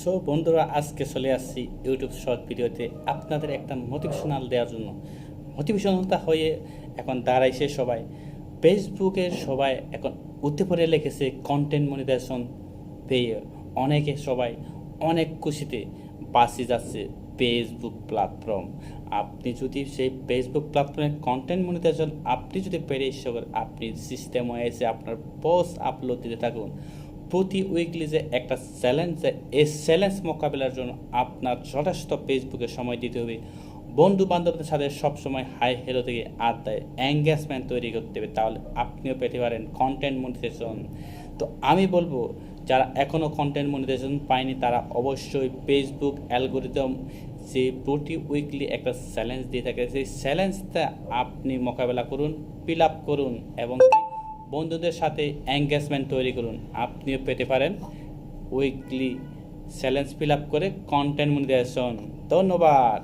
So বন্ধুরা, আজকে চলে আসছি ইউটিউব শর্ট ভিডিওতে আপনাদের একটা মোটিভেশনাল দেওয়ার জন্য। মোটিভেশনালটা হয়ে এখন দাঁড়াইছে সবাই ফেসবুকের, সবাই এখন উঠে পড়ে লেগেছে কন্টেন্ট মনিটাইজেশন পেয়ে। অনেকে সবাই অনেক খুশিতে বাসে যাচ্ছে ফেসবুক প্ল্যাটফর্ম। আপনি যদি সেই ফেসবুক প্ল্যাটফর্মে কন্টেন্ট মনিটাইজেশন আপনি যদি পেরে আপনি সিস্টেম এসে আপনার পোস্ট আপলোড দিতে থাকুন। প্রতি উইকলি যে একটা চ্যালেঞ্জ, এই চ্যালেঞ্জ মোকাবিলার জন্য আপনার যথেষ্ট ফেসবুকে সময় দিতে হবে। বন্ধু বান্ধবদের সাথে সবসময় হাই হেলো থেকে আড্ডায় এঙ্গেজমেন্ট তৈরি করতে হবে, তাহলে আপনিও পেতে পারেন কন্টেন্ট মনিটাইজেশন। তো আমি বলবো, যারা এখনও কন্টেন্ট মনিটাইজেশন পায়নি তারা অবশ্যই ফেসবুক অ্যালগোরিদম যে প্রতি উইকলি একটা চ্যালেঞ্জ দিয়ে থাকে, সেই চ্যালেঞ্জটা আপনি মোকাবেলা করুন, ফিল আপ করুন এবং বন্ধুদের সাথে এঙ্গেজমেন্ট তৈরি করুন। আপনিও পেতে পারেন উইকলি চ্যালেঞ্জ ফিল আপ করে কন্টেন্ট মনিটাইজেশন। ধন্যবাদ।